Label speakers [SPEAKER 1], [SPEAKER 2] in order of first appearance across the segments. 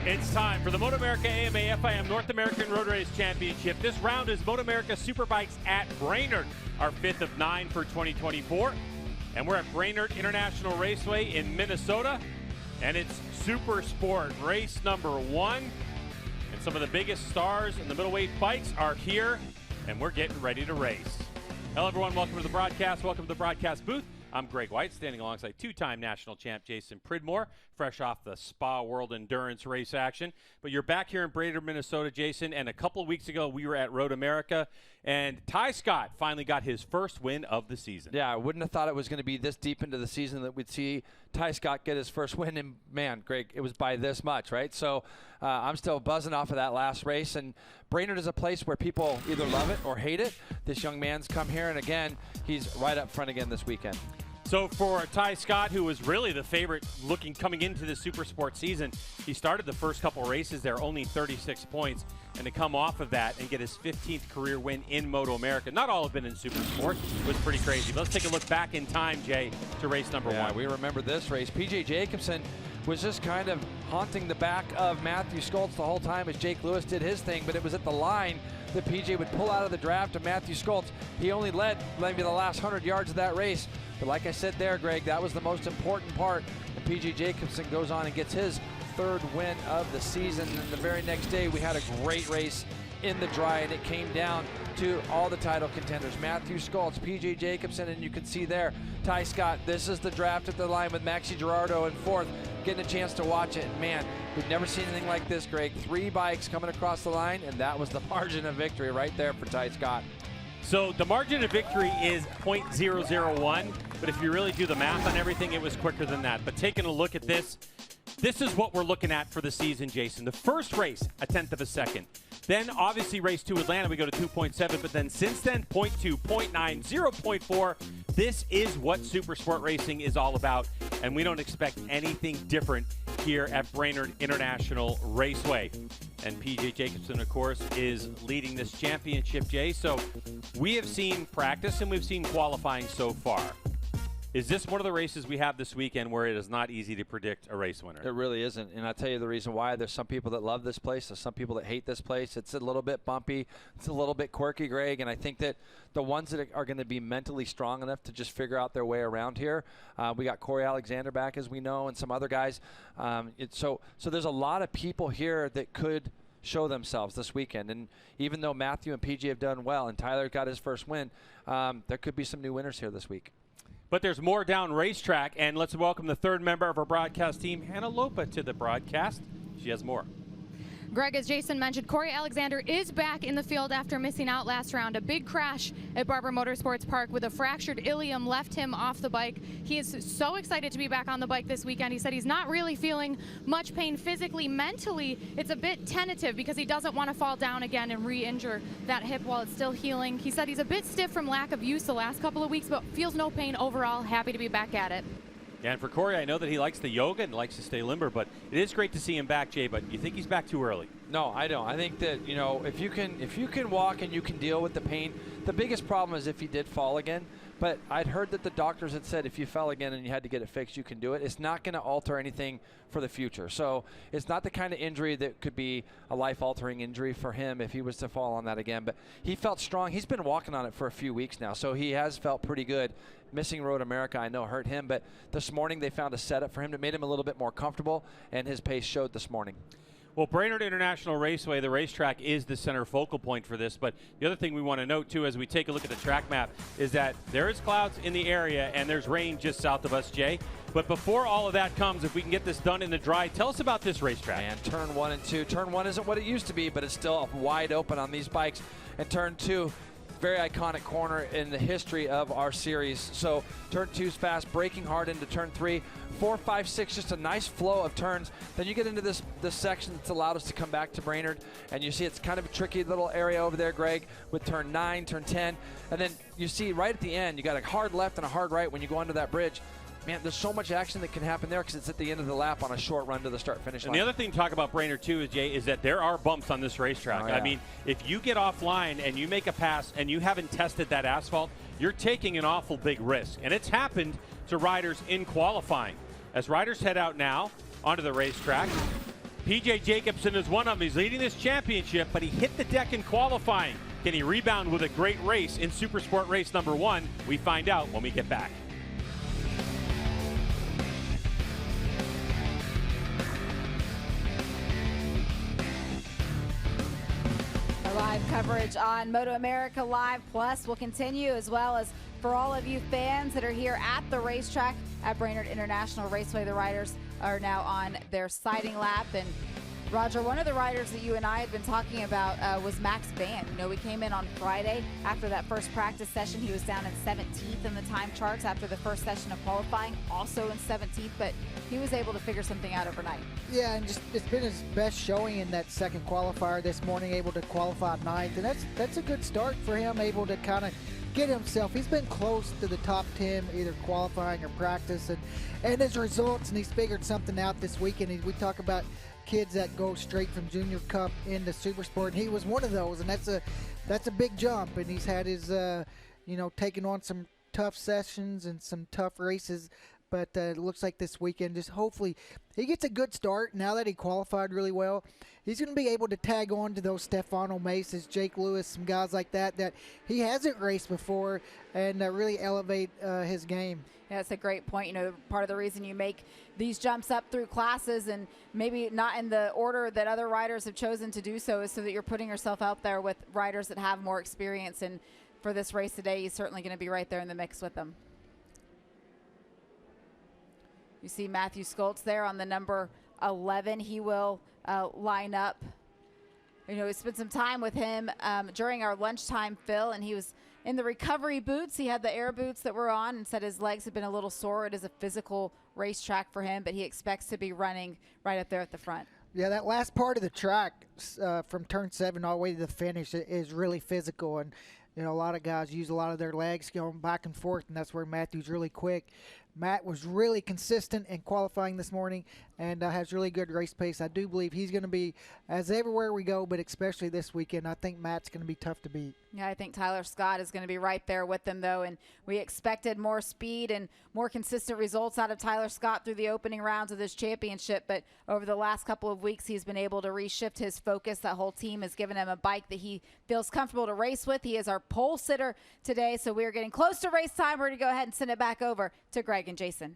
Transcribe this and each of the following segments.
[SPEAKER 1] It's time for the MotoAmerica AMA FIM North American Road Race Championship. This round is MotoAmerica Superbikes at Brainerd, our 5th of 9 for 2024. And we're at Brainerd International Raceway in Minnesota. And it's Supersport Race number 1. And some of the biggest stars in the middleweight bikes are here. And we're getting ready to race. Hello, everyone. Welcome to the broadcast. Welcome to the broadcast booth. I'm Greg White, standing alongside two-time national champ Jason Pridmore, fresh off the Spa World Endurance race action. But you're back here in Brainerd, Minnesota, Jason, and a couple of weeks ago we were at MotoAmerica, and Ty Scott finally got his first win of the season. Yeah, I wouldn't have thought it was going to be this deep into the season that we'd see Ty Scott get his first win, and man, Greg, it was by this much, right? So I'm still buzzing off of that last race, and Brainerd is a place where people either love it or hate it. This young man's come here, and again, he's right up front again this weekend. So for Ty Scott, who was really the favorite coming into the Supersport season, he started the first couple races there, only 36 points, and to come off of that and get his 15th career win in MotoAmerica. Not all have been in Supersport. It was pretty crazy. But let's take a look back in time, Jay, to race number 1. We remember this race. P.J. Jacobsen was just kind of haunting the back of Matthew Skoltz the whole time as Jake Lewis did his thing, but it was at the line that PJ would pull out of the draft of Matthew Skoltz. He only led maybe the last 100 yards of that race. But like I said there, Greg, that was the most important part. And P.J. Jacobsen goes on and gets his 3rd win of the season. And the very next day, we had a great race in the dry, and it came down to all the title contenders. Matthew Skoltz, P.J. Jacobsen, and you can see there, Ty Scott. This is the draft at the line with Maxi Girardo in 4th, getting a chance to watch it. And man, we've never seen anything like this, Greg. 3 bikes coming across the line, and that was the margin of victory right there for Ty Scott. So the margin of victory is .001, but if you really do the math on everything, it was quicker than that. But taking a look at this, this is what we're looking at for the season, Jason. The first race, a 1/10 of a second. Then obviously race 2 Atlanta, we go to 2.7, but then since then, 0.2, 0.9, 0.4. This is what Supersport racing is all about, and we don't expect anything different here at Brainerd International Raceway. And P.J. Jacobsen, of course, is leading this championship, Jay. So we have seen practice and we've seen qualifying so far. Is this one of the races we have this weekend where it is not easy to predict a race winner? It really isn't, and I'll tell you the reason why. There's some people that love this place. There's some people that hate this place. It's a little bit bumpy. It's a little bit quirky, Greg, and I think that the ones that are going to be mentally strong enough to just figure out their way around here, we got Corey Alexander back, as we know, and some other guys. So there's a lot of people here that could show themselves this weekend, and even though Matthew and PJ have done well and Tyler got his first win, there could be some new winners here this week. But there's more down racetrack, and let's welcome the 3rd member of our broadcast team, Hannah Lopa, to the broadcast. She has more.
[SPEAKER 2] Greg, as Jason mentioned, Corey Alexander is back in the field after missing out last round. A big crash at Barber Motorsports Park with a fractured ilium left him off the bike. He is so excited to be back on the bike this weekend. He said he's not really feeling much pain physically. Mentally, it's a bit tentative because he doesn't want to fall down again and re-injure that hip while it's still healing. He said he's a bit stiff from lack of use the last couple of weeks, but feels no pain overall. Happy to be back at it.
[SPEAKER 1] And for Corey, I know that he likes the yoga and likes to stay limber, but it is great to see him back, Jay, but you think he's back too early? No, I don't. I think that, you know, if you can walk and you can deal with the pain, the biggest problem is if he did fall again. But I'd heard that the doctors had said if you fell again and you had to get it fixed, you can do it. It's not going to alter anything for the future. So it's not the kind of injury that could be a life-altering injury for him if he was to fall on that again. But he felt strong. He's been walking on it for a few weeks now, so he has felt pretty good. Missing MotoAmerica, I know, hurt him, but this morning they found a setup for him that made him a little bit more comfortable, and his pace showed this morning. Well, Brainerd International Raceway, the racetrack, is the center focal point for this. But the other thing we want to note, too, as we take a look at the track map, is that there is clouds in the area and there's rain just south of us, Jay. But before all of that comes, if we can get this done in the dry, tell us about this racetrack. And turn 1 and 2. Turn 1 isn't what it used to be, but it's still wide open on these bikes. And turn 2, very iconic corner in the history of our series. So turn 2 is fast, braking hard into turn 3. 4, 5, 6, just a nice flow of turns. Then you get into this section that's allowed us to come back to Brainerd, and you see it's kind of a tricky little area over there, Greg, with turn 9, turn 10, and then you see right at the end, you got a hard left and a hard right when you go under that bridge. Man, there's so much action that can happen there because it's at the end of the lap on a short run to the start-finish line. And the other thing to talk about Brainerd, too, is, Jay, is that there are bumps on this racetrack. Oh, yeah. I mean, if you get offline and you make a pass and you haven't tested that asphalt, you're taking an awful big risk. And it's happened to riders in qualifying. As riders head out now onto the racetrack, PJ Jacobsen is one of them. He's leading this championship, but he hit the deck in qualifying. Can he rebound with a great race in Supersport Race number 1? We find out when we get back.
[SPEAKER 3] Our live coverage on MotoAmerica Live Plus will continue, as well as for all of you fans that are here at the racetrack at Brainerd International Raceway. The riders are now on their sighting lap. And Roger, one of the riders that you and I had been talking about was Max Van. You know, we came in on Friday after that first practice session. He was down in 17th in the time charts after the first session of qualifying, also in 17th, but he was able to figure something out overnight.
[SPEAKER 4] Yeah, and just it's been his best showing in that second qualifier this morning, able to qualify 9th, and that's a good start for him, able to kind of get himself. He's been close to the top 10, either qualifying or practice, and his results, and he's figured something out this weekend. We talk about kids that go straight from Junior Cup into Supersport, and he was one of those, and that's a big jump. And he's had his taking on some tough sessions and some tough races, but it looks like this weekend, just hopefully he gets a good start. Now that he qualified really well, he's going to be able to tag on to those Stefano Maces, Jake Lewis, some guys like that he hasn't raced before, and really elevate his game.
[SPEAKER 3] Yeah, that's a great point. You know, part of the reason you make these jumps up through classes, and maybe not in the order that other riders have chosen to do so, is so that you're putting yourself out there with riders that have more experience. And for this race today, he's certainly going to be right there in the mix with them. You see Matthew Skoltz there on the number 11. He will line up. You know, we spent some time with him during our lunchtime fill, and he was in the recovery boots. He had the air boots that were on and said his legs had been a little sore. It is a physical racetrack for him, but he expects to be running right up there at the front.
[SPEAKER 4] Yeah, that last part of the track from turn 7 all the way to the finish is really physical, and you know, a lot of guys use a lot of their legs going back and forth, and that's where Matthew's really quick. Matt was really consistent in qualifying this morning and has really good race pace. I do believe he's going to be, as everywhere we go, but especially this weekend, I think Matt's going to be tough to beat.
[SPEAKER 3] Yeah, I think Tyler Scott is going to be right there with them, though, and we expected more speed and more consistent results out of Tyler Scott through the opening rounds of this championship, but over the last couple of weeks, he's been able to reshift his focus. That whole team has given him a bike that he feels comfortable to race with. He is our pole sitter today, so we're getting close to race time. We're going to go ahead and send it back over to Greg and Jason.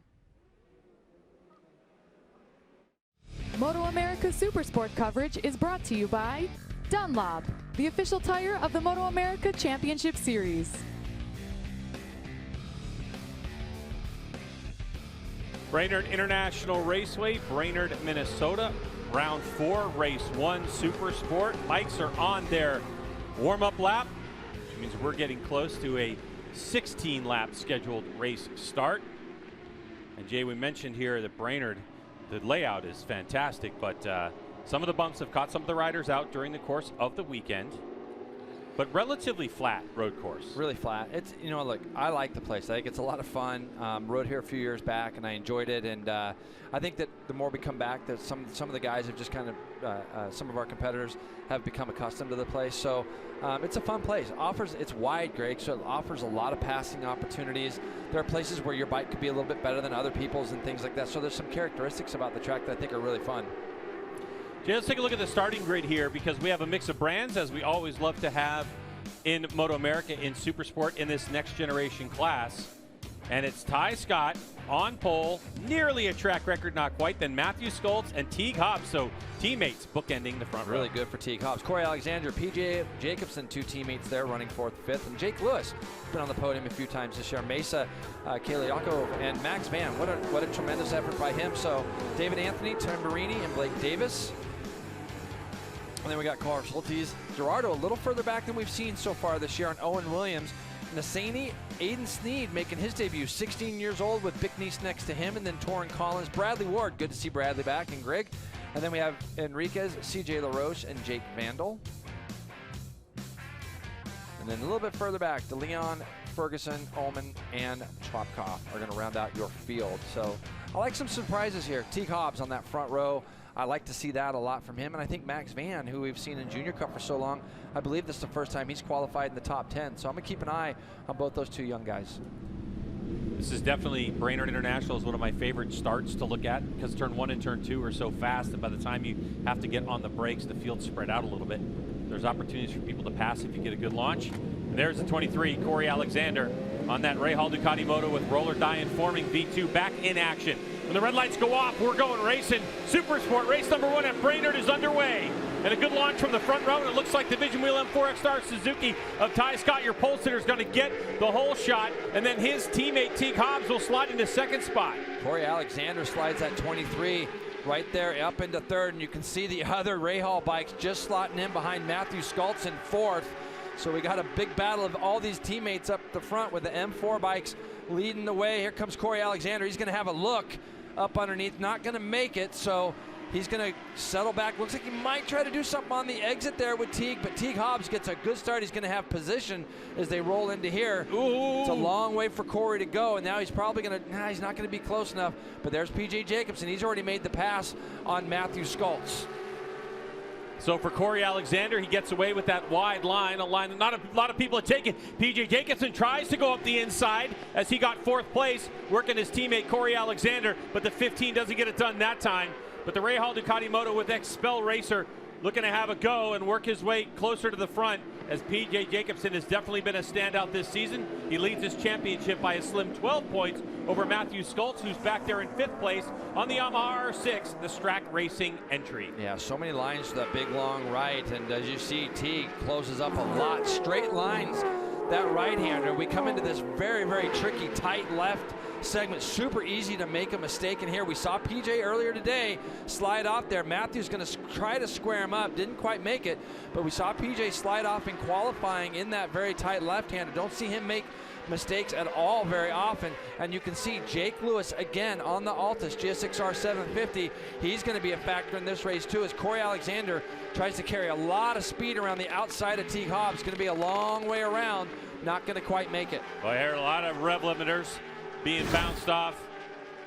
[SPEAKER 2] MotoAmerica Supersport coverage is brought to you by Dunlop, the official tire of the MotoAmerica Championship Series.
[SPEAKER 1] Brainerd International Raceway, Brainerd, Minnesota. Round 4, race 1, Supersport. Bikes are on their warm-up lap, which means we're getting close to a 16-lap scheduled race start. And Jay, we mentioned here that Brainerd, the layout is fantastic, but some of the bumps have caught some of the riders out during the course of the weekend. But relatively flat road course.
[SPEAKER 5] Really flat. It's, you know, look, I like the place. I think it's a lot of fun. Rode here a few years back and I enjoyed it. And I think that the more we come back, that some of the guys have just kind of, some of our competitors have become accustomed to the place. So it's a fun place. It's wide, Greg, so it offers a lot of passing opportunities. There are places where your bike could be a little bit better than other people's and things like that. So there's some characteristics about the track that I think are really fun.
[SPEAKER 1] Jay, let's take a look at the starting grid here, because we have a mix of brands, as we always love to have in MotoAmerica, in Supersport, in this next generation class. And it's Ty Scott on pole, nearly a track record, not quite. Then Matthew Skoltz and Teague Hobbs, so teammates bookending the front row.
[SPEAKER 5] Really good for Teague Hobbs. Corey Alexander, PJ Jacobsen, 2 teammates there running 4th, 5th. And Jake Lewis, been on the podium a few times this year. Mesa, Kaliako, and Max Van. What a tremendous effort by him. So David Anthony, Tamburini, and Blake Davis. And then we got Carl Schultes, Gerardo a little further back than we've seen so far this year, on Owen Williams. Nassani, Aiden Sneed making his debut, 16 years old, with Bick Niece next to him, and then Torrin Collins, Bradley Ward, good to see Bradley back, and Greg. And then we have Enriquez, CJ LaRoche, and Jake Vandal. And then a little bit further back, DeLeon, Ferguson, Ullman, and Chopkoff are going to round out your field. So I like some surprises here. Teague Hobbs on that front row. I like to see that a lot from him. And I think Max Van, who we've seen in Junior Cup for so long, I believe this is the first time he's qualified in the top 10. So I'm going to keep an eye on both those two young guys.
[SPEAKER 1] This is definitely, Brainerd International is one of my favorite starts to look at because turn 1 and turn 2 are so fast, and by the time you have to get on the brakes, the field's spread out a little bit. There's opportunities for people to pass if you get a good launch. And there's the 23, Corey Alexander, on that Ray Hall Ducati Moto with roller die informing V2 back in action. When the red lights go off, we're going racing. Supersport Race number 1 at Brainerd is underway. And a good launch from the front row, and it looks like Division Wheel M4 X-Star Suzuki of Ty Scott, your pole sitter, is going to get the whole shot, and then his teammate Teague Hobbs will slide into second spot.
[SPEAKER 5] Corey Alexander slides at 23 right there up into third, and you can see the other Ray Hall bikes just slotting in behind Matthew Skultz in fourth. So we got a big battle of all these teammates up the front with the M4 bikes leading the way. Here comes Corey Alexander. He's going to have a look up underneath, not going to make it, so he's going to settle back. Looks like he might try to do something on the exit there with Teague, but Teague Hobbs gets a good start. He's going to have position as they roll into here.
[SPEAKER 1] Ooh.
[SPEAKER 5] It's a long way for Corey to go, and now he's probably going to, he's not going to be close enough. But there's PJ Jacobson. He's already made the pass on Matthew Skultz.
[SPEAKER 1] So for Corey Alexander, he gets away with that wide line, a line that not a lot of people have taken. PJ Jacobson tries to go up the inside as he got fourth place, working his teammate Corey Alexander, but the 15 doesn't get it done that time. But the Ray Hall Ducati Moto with Expel Racer looking to have a go and work his way closer to the front, as PJ Jacobson has definitely been a standout this season. He leads his championship by a slim 12 points over Matthew Skultz, who's back there in fifth place on the Yamaha R6, the Strack Racing entry.
[SPEAKER 5] Yeah, so many lines to that big long right, and as you see, Teague closes up a lot. Straight lines, that right-hander. We come into this very, very tricky, tight left segment. Super easy to make a mistake in here. We saw PJ earlier today slide off there. Matthew's going to try to square him up. Didn't quite make it, but we saw PJ slide off in qualifying in that very tight left-hander. Don't see him make mistakes at all very often, and you can see Jake Lewis again on the Altus GSX-R 750. He's going to be a factor in this race too, as Corey Alexander tries to carry a lot of speed around the outside of Teague Hobbs. Going to be a long way around, not going to quite make it.
[SPEAKER 1] Well, here are a lot of rev limiters being bounced off,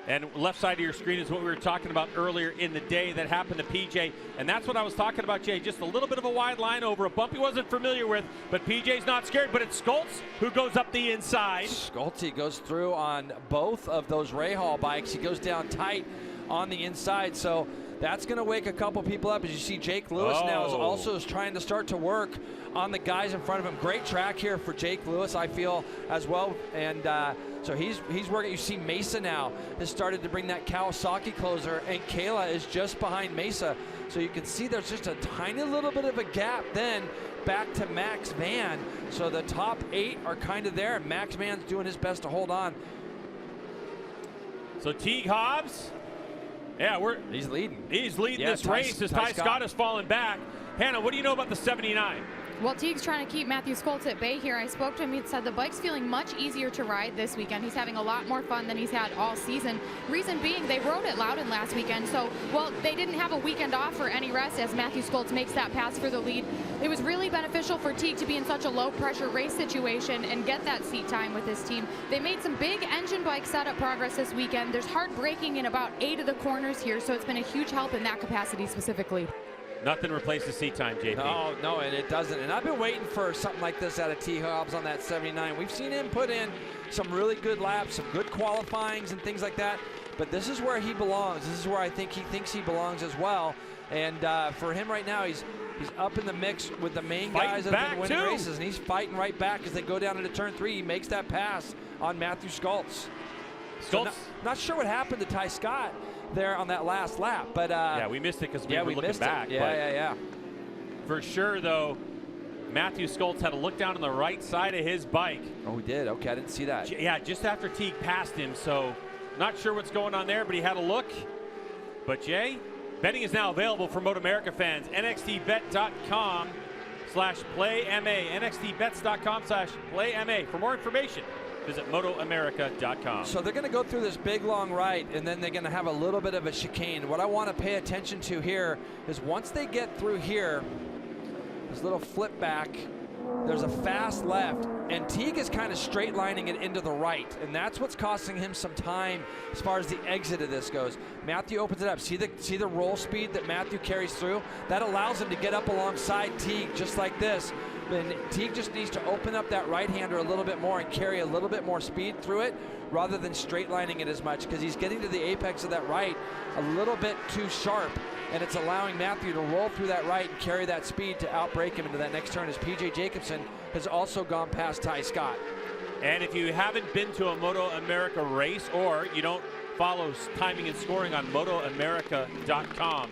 [SPEAKER 1] and left side of your screen is what we were talking about earlier in the day that happened to PJ, and that's what I was talking about, Jay. Just a little bit of a wide line over a bump he wasn't familiar with, but PJ's not scared, but it's Skultz who goes up the inside.
[SPEAKER 5] Skultz goes through on both of those Ray Hall bikes. He goes down tight on the inside, so that's going to wake a couple people up. As you see, Jake Lewis now is also trying to start to work on the guys in front of him. Great track here for Jake Lewis, I feel, as well. And so he's working. You see Mesa now has started to bring that Kawasaki closer, and Kayla is just behind Mesa. So you can see there's just a tiny little bit of a gap then back to Max Van. So the top 8 are kind of there, and Max Van's doing his best to hold on.
[SPEAKER 1] So Teague Hobbs, yeah,
[SPEAKER 5] he's leading.
[SPEAKER 1] He's leading this race as Ty Scott has fallen back. Hannah, what do you know about the 79?
[SPEAKER 2] Well, Teague's trying to keep Matthew Skultz at bay here. I spoke to him. He said the bike's feeling much easier to ride this weekend. He's having a lot more fun than he's had all season. Reason being, they rode at Loudon last weekend, so, well, they didn't have a weekend off for any rest as Matthew Skultz makes that pass for the lead. It was really beneficial for Teague to be in such a low-pressure race situation and get that seat time with his team. They made some big engine bike setup progress this weekend. There's hard braking in about 8 of the corners here, so it's been a huge help in that capacity specifically.
[SPEAKER 1] Nothing replaces seat time, JP.
[SPEAKER 5] No, and it doesn't. And I've been waiting for something like this out of Teague Hobbs on that 79. We've seen him put in some really good laps, some good qualifyings and things like that. But this is where he belongs. This is where I think he thinks he belongs as well. And for him right now, he's up in the mix with the main guys that have been winning races, and he's fighting right back as they go down into turn 3. He makes that pass on Matthew Skultz. So not sure what happened to Ty Scott there on that last lap, but
[SPEAKER 1] yeah, we missed it because we were looking back.
[SPEAKER 5] Yeah.
[SPEAKER 1] For sure, though, Matthew Skultz had a look down on the right side of his bike.
[SPEAKER 5] Oh, he did? Okay, I didn't see that.
[SPEAKER 1] Yeah, just after Teague passed him, so not sure what's going on there, but he had a look. But Jay, betting is now available for MotoAmerica fans. NXTBet.com/PlayMA. NXTBets.com/PlayMA. For more information, visit MotoAmerica.com.
[SPEAKER 5] So they're going to go through this big long right, and then they're going to have a little bit of a chicane. What I want to pay attention to here is once they get through here, this little flip back, there's a fast left, and Teague is kind of straight lining it into the right, and that's what's costing him some time as far as the exit of this goes. Matthew opens it up. See the roll speed that Matthew carries through? That allows him to get up alongside Teague just like this. then Teague just needs to open up that right-hander a little bit more and carry a little bit more speed through it rather than straight lining it as much, because he's getting to the apex of that right a little bit too sharp, and it's allowing Matthew to roll through that right and carry that speed to outbreak him into that next turn, as PJ Jacobson has also gone past Ty Scott.
[SPEAKER 1] And if you haven't been to a MotoAmerica race, or you don't follow timing and scoring on MotoAmerica.com,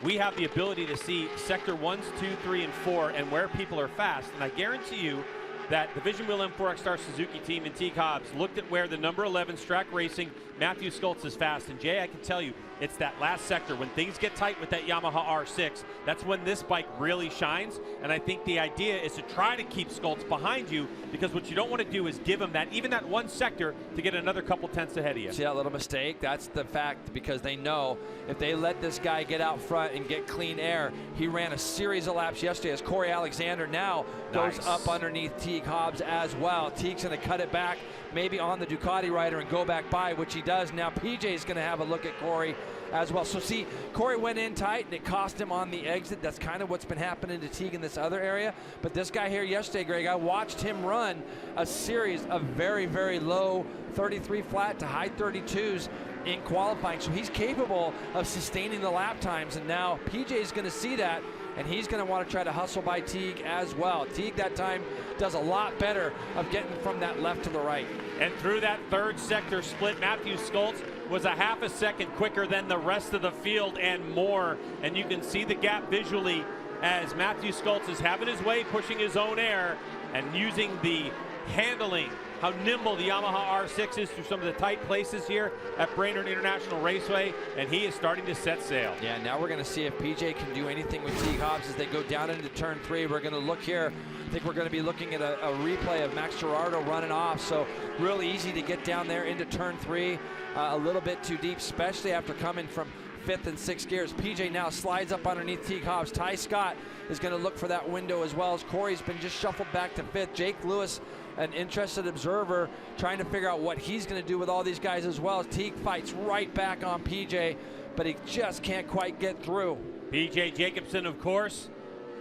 [SPEAKER 1] we have the ability to see sector 1s, 2, 3, and 4 and where people are fast. And I guarantee you that the Vision Wheel M4 Star Suzuki team and Teague Hobbs looked at where the number 11 Strack Racing Matthew Schultz is fast. And Jay, I can tell you, it's that last sector. When things get tight with that Yamaha R6, that's when this bike really shines. And I think the idea is to try to keep Schultz behind you, because what you don't want to do is give him that, even that one sector, to get another couple tenths ahead of you.
[SPEAKER 5] See that little mistake? That's the fact, because they know if they let this guy get out front and get clean air, he ran a series of laps yesterday as Corey Alexander now goes up underneath Teague Hobbs as well. Teague's going to cut it back, maybe on the Ducati rider, and go back by, which he does. Now PJ's going to have a look at Corey as well. So see, Corey went in tight and it cost him on the exit. That's kind of what's been happening to Teague in this other area. But this guy here yesterday, Greg, I watched him run a series of very, very low 33 flat to high 32s in qualifying. So he's capable of sustaining the lap times, and now PJ's going to see that, and he's going to want to try to hustle by Teague as well. Teague that time does a lot better of getting from that left to the right.
[SPEAKER 1] And through that third sector split, Matthew Schultz was a half a second quicker than the rest of the field and more. And you can see the gap visually as Matthew Schultz is having his way, pushing his own air and using the handling, how nimble the Yamaha R6 is through some of the tight places here at Brainerd International Raceway, and he is starting to set sail.
[SPEAKER 5] Yeah, now we're going to see if PJ can do anything with Teague Hobbs as they go down into turn 3. We're going to look here. I think we're going to be looking at a replay of Max Gerardo running off, so really easy to get down there into turn 3. A little bit too deep, especially after coming from 5th and 6th gears. PJ now slides up underneath Teague Hobbs. Ty Scott is going to look for that window, as well as Corey's been just shuffled back to 5th. Jake Lewis, an interested observer, trying to figure out what he's going to do with all these guys as well. Teague fights right back on PJ, but he just can't quite get through.
[SPEAKER 1] PJ Jacobson, of course,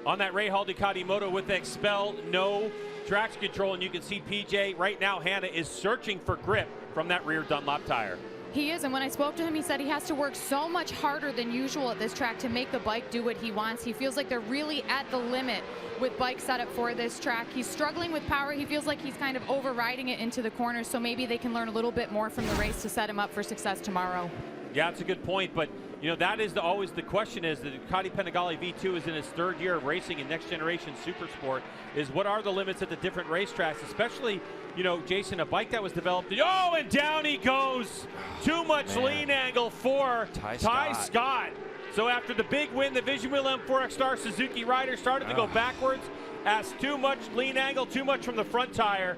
[SPEAKER 1] on that Ray Hall Ducati Moto with Expel, no traction control, and you can see PJ right now, Hannah, is searching for grip from that rear Dunlop tire.
[SPEAKER 2] He is, and when I spoke to him, he said he has to work so much harder than usual at this track to make the bike do what he wants. He feels like they're really at the limit with bike setup for this track. He's struggling with power. He feels like he's kind of overriding it into the corners, so maybe they can learn a little bit more from the race to set him up for success tomorrow. Yeah,
[SPEAKER 1] that's a good point, but you know, that is always the question, is the Ducati Panigale V2 is in its 3rd year of racing in next generation Supersport, is what are the limits at the different racetracks, especially, you know, Jason, a bike that was developed, oh, and down he goes. Too much lean angle for Ty Scott. So after the big win, the Vision Wheel M4 Star Suzuki rider started to go backwards, asked too much lean angle, too much from the front tire,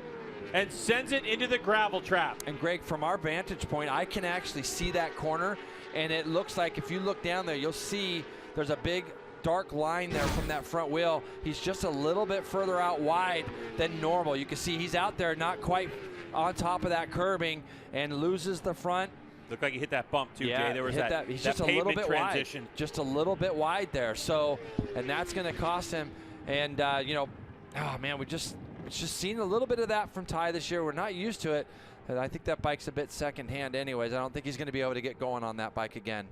[SPEAKER 1] and sends it into the gravel trap.
[SPEAKER 5] And Greg, from our vantage point, I can actually see that corner, and it looks like if you look down there, you'll see there's a big dark line there from that front wheel. He's just a little bit further out wide than normal. You can see he's out there not quite on top of that curbing and loses the front.
[SPEAKER 1] Looked like he hit that bump too,
[SPEAKER 5] yeah,
[SPEAKER 1] Jay. There was
[SPEAKER 5] that he's just a little bit transition. Wide. Just a little bit wide there. So, and that's going to cost him. And, you know, oh, man, it's just seen a little bit of that from Ty this year. We're not used to it. And I think that bike's a bit secondhand anyways. I don't think he's going to be able to get going on that bike again.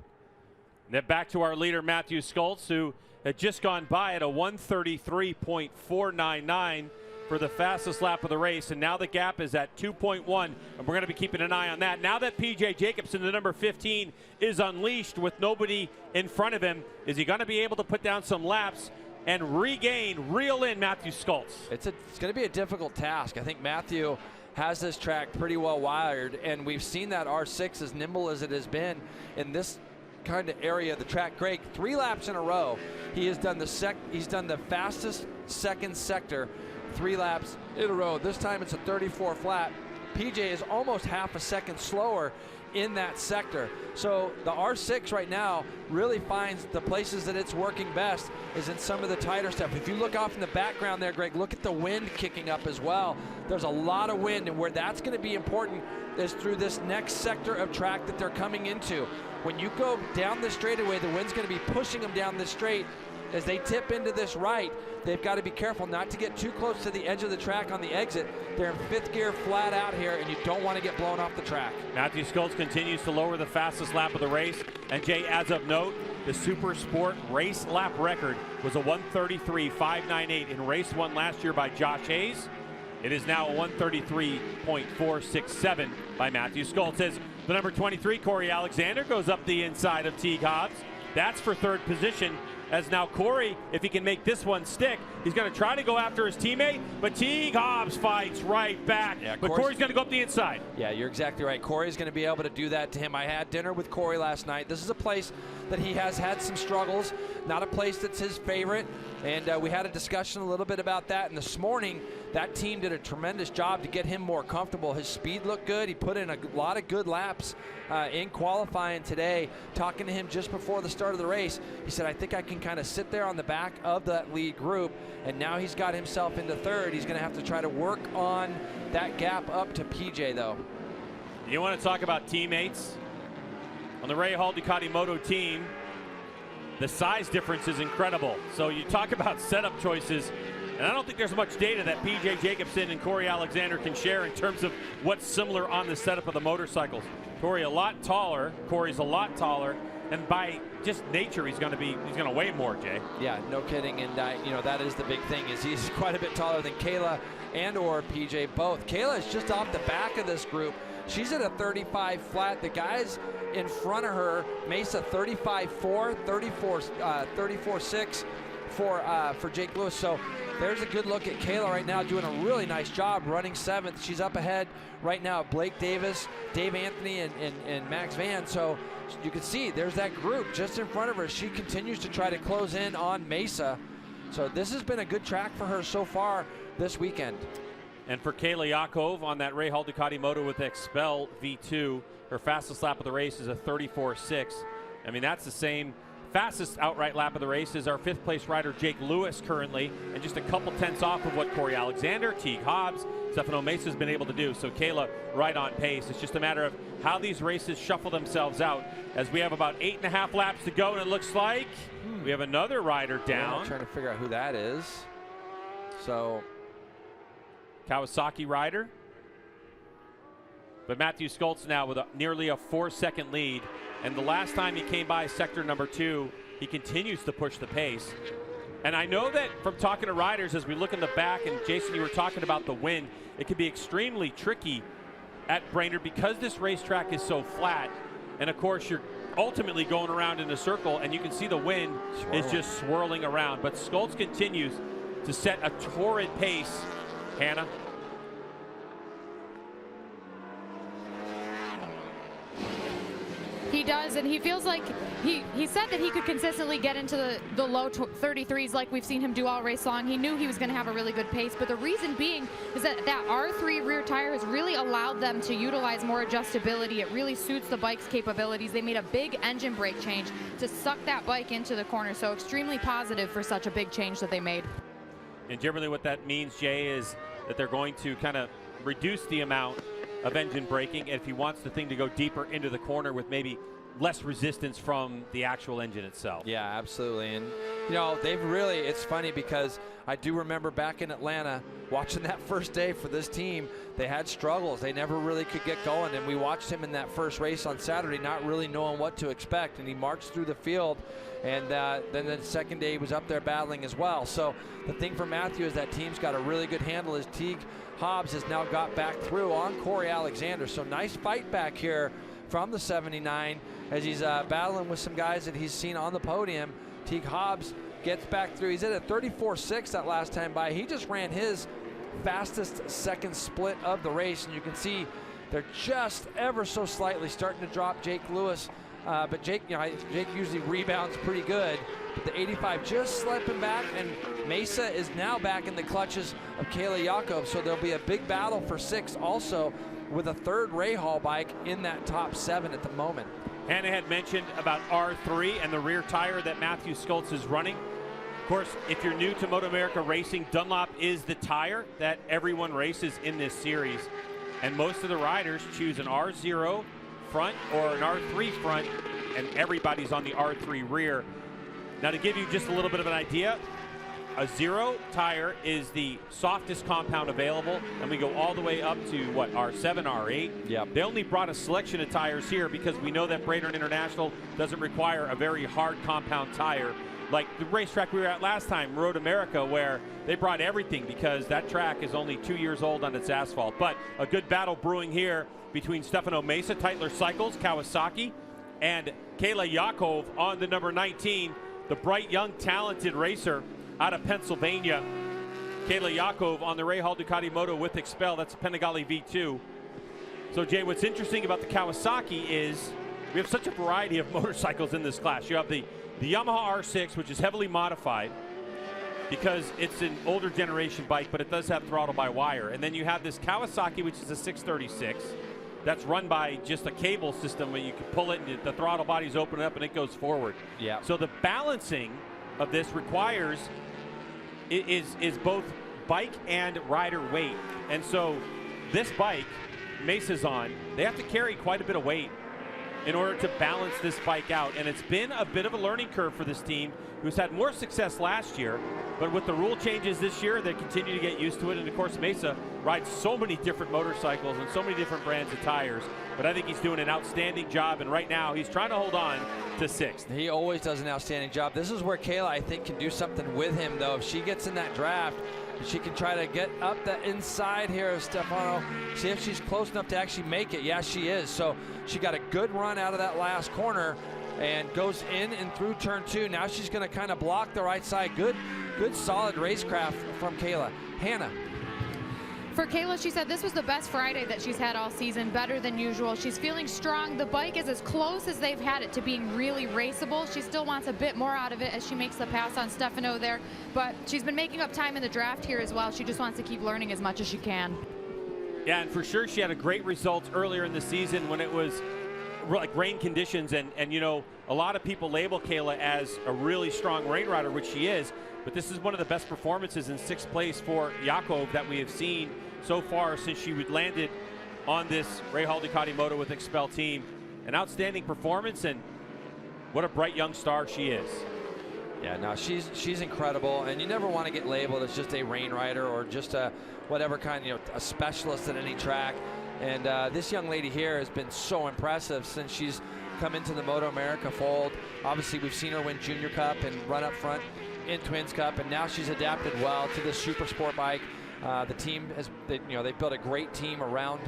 [SPEAKER 1] Then back to our leader, Matthew Schultz, who had just gone by at a 1:33.499 for the fastest lap of the race, and now the gap is at 2.1, and we're going to be keeping an eye on that. Now that PJ Jacobson, the number 15, is unleashed with nobody in front of him, is he going to be able to put down some laps and reel in Matthew Schultz?
[SPEAKER 5] It's going to be a difficult task. I think Matthew has this track pretty well wired, and we've seen that R6, as nimble as it has been in this kind of area of the track. Greg, 3 laps in a row, he has done the fastest second sector 3 laps in a row. This time it's a 34 flat. PJ is almost half a second slower in that sector. So the R6 right now really finds the places that it's working best is in some of the tighter stuff. If you look off in the background there, Greg, look at the wind kicking up as well. There's a lot of wind, and where that's going to be important is through this next sector of track that they're coming into. When you go down the straightaway, the wind's going to be pushing them down the straight. as they tip into this right, they've got to be careful not to get too close to the edge of the track on the exit. They're in 5th gear flat out here, and you don't want to get blown off the track.
[SPEAKER 1] Matthew Schultz continues to lower the fastest lap of the race. And Jay, as of note, the Supersport Race lap record was a 1:33.598 in race 1 last year by Josh Hayes. It is now a 1:33.467 by Matthew Schultz. As the number 23, Corey Alexander, goes up the inside of Teague Hobbs. That's for 3rd position. As now Corey, if he can make this one stick, he's going to try to go after his teammate, but Teague Hobbs fights right back. Yeah, but Corey's going to go up the inside.
[SPEAKER 5] Yeah, you're exactly right. Corey's going to be able to do that to him. I had dinner with Corey last night. This is a place that he has had some struggles, not a place that's his favorite, and we had a discussion a little bit about that. And this morning, that team did a tremendous job to get him more comfortable. His speed looked good. He put in a lot of good laps in qualifying today. Talking to him just before the start of the race, he said, I think I can kind of sit there on the back of that lead group, and now he's got himself into 3rd. He's going to have to try to work on that gap up to PJ, though.
[SPEAKER 1] You want to talk about teammates? On the Ray Hall Ducati Moto team, the size difference is incredible. So you talk about setup choices, and I don't think there's much data that PJ Jacobsen and Corey Alexander can share in terms of what's similar on the setup of the motorcycles. Corey a lot taller, Corey's a lot taller, and by just nature he's going to weigh more, Jay. Yeah,
[SPEAKER 5] no kidding. And you know, that is the big thing, is he's quite a bit taller than Kayla and or PJ both. Kayla is just off the back of this group. She's at a 35 flat. The guys in front of her, Mesa 35.4, 34.6 for Jake Lewis. So there's a good look at Kayla right now, doing a really nice job running 7th. She's up ahead right now of Blake Davis, Dave Anthony, and Max Van. So you can see there's that group just in front of her. She continues to try to close in on Mesa. So this has been a good track for her so far this weekend.
[SPEAKER 1] And for Kayla Yakov on that Ray Hall Ducati Moto with Expel V2, her fastest lap of the race is a 34.6. I mean, that's the same fastest outright lap of the race as our 5th place rider Jake Lewis currently, and just a couple tenths off of what Corey Alexander, Teague Hobbs, Stefano Mesa has been able to do. So Kayla right on pace. It's just a matter of how these races shuffle themselves out, as we have about 8.5 laps to go, and it looks like we have another rider down.
[SPEAKER 5] I'm trying to figure out who that is. So
[SPEAKER 1] Kawasaki rider. But Matthew Schultz now with nearly a 4-second lead. And the last time he came by sector number 2, he continues to push the pace. And I know that from talking to riders, as we look in the back, and Jason, you were talking about the wind, it can be extremely tricky at Brainerd because this racetrack is so flat. And of course, you're ultimately going around in a circle, and you can see the wind is just swirling around. But Schultz continues to set a torrid pace. Hannah?
[SPEAKER 2] He does, and he feels like he said that he could consistently get into the low 33s like we've seen him do all race long. He knew he was going to have a really good pace, but the reason being is that R3 rear tire has really allowed them to utilize more adjustability. It really suits the bike's capabilities. They made a big engine brake change to suck that bike into the corner, so extremely positive for such a big change that they made.
[SPEAKER 1] And generally what that means, Jay, is that they're going to kind of reduce the amount of engine braking if he wants the thing to go deeper into the corner with maybe less resistance from the actual engine itself.
[SPEAKER 5] Yeah, absolutely. And you know, they've really, it's funny because I do remember back in Atlanta watching that first day for this team, they had struggles. They never really could get going, and we watched him in that first race on Saturday not really knowing what to expect, and he marched through the field, and then the second day he was up there battling as well. So the thing for Matthew is that team's got a really good handle. As Teague Hobbs has now got back through on Corey Alexander. So nice fight back here from the 79 as he's battling with some guys that he's seen on the podium. Teague Hobbs gets back through. He's at a 34.6 that last time by. He just ran his fastest second split of the race, and you can see they're just ever so slightly starting to drop Jake Lewis. But Jake, you know, Jake usually rebounds pretty good. But the 85 just slipping back, and Mesa is now back in the clutches of Kayla Yakov. So there'll be a big battle for 6 also, with a 3rd Ray Hall bike in that top 7 at the moment.
[SPEAKER 1] Hannah had mentioned about R3 and the rear tire that Matthew Schultz is running. Of course, if you're new to MotoAmerica racing, Dunlop is the tire that everyone races in this series. And most of the riders choose an R0 front or an R3 front, and everybody's on the R3 rear. Now, to give you just a little bit of an idea, a 0 tire is the softest compound available, and we go all the way up to, what, R7, R8?
[SPEAKER 5] Yep.
[SPEAKER 1] They only brought a selection of tires here because we know that Brainerd International doesn't require a very hard compound tire like the racetrack we were at last time, MotoAmerica, where they brought everything because that track is only 2 years old on its asphalt. But a good battle brewing here between Stefano Mesa, Tytler Cycles, Kawasaki, and Kayla Yakov on the number 19, the bright, young, talented racer out of Pennsylvania. Kayla Yakov on the Rahal Ducati Moto with Expel. That's a Panigale V2. So, Jay, what's interesting about the Kawasaki is we have such a variety of motorcycles in this class. You have the Yamaha R6, which is heavily modified because it's an older generation bike, but it does have throttle-by-wire. And then you have this Kawasaki, which is a 636. That's run by just a cable system where you can pull it and the throttle body's open up and it goes forward.
[SPEAKER 5] Yeah.
[SPEAKER 1] So the balancing of this requires is both bike and rider weight. And so this bike Mesa's on, they have to carry quite a bit of weight in order to balance this bike out. And it's been a bit of a learning curve for this team, who's had more success last year, but with the rule changes this year, they continue to get used to it. And of course, Mesa rides so many different motorcycles and so many different brands of tires, but I think he's doing an outstanding job. And right now, he's trying to hold on to sixth.
[SPEAKER 5] He always does an outstanding job. This is where Kayla, I think, can do something with him, though. If she gets in that draft, she can try to get up the inside here of Stefano, see if she's close enough to actually make it. Yeah, she is. So she got a good run out of that last corner and goes in and through turn 2. Now she's going to kind of block the right side. Good solid racecraft from Kayla. Hannah.
[SPEAKER 2] For Kayla, she said this was the best Friday that she's had all season, better than usual. She's feeling strong. The bike is as close as they've had it to being really raceable. She still wants a bit more out of it as she makes the pass on Stefano there, but she's been making up time in the draft here as well. She just wants to keep learning as much as she can.
[SPEAKER 1] Yeah, and for sure she had a great result earlier in the season when it was like rain conditions, and you know, a lot of people label Kayla as a really strong rain rider, which she is, but this is one of the best performances in 6th place for Yakov that we have seen so far since she landed on this Rahal Ducati Moto with Expel team. An outstanding performance, and what a bright young star she is.
[SPEAKER 5] Yeah, no, she's incredible, and you never want to get labeled as just a rain rider or just a whatever kind, you know, a specialist at any track. And this young lady here has been so impressive since she's come into the MotoAmerica fold. Obviously, we've seen her win Junior Cup and run up front in Twins Cup, and now she's adapted well to this Supersport bike. The team has, they've built a great team around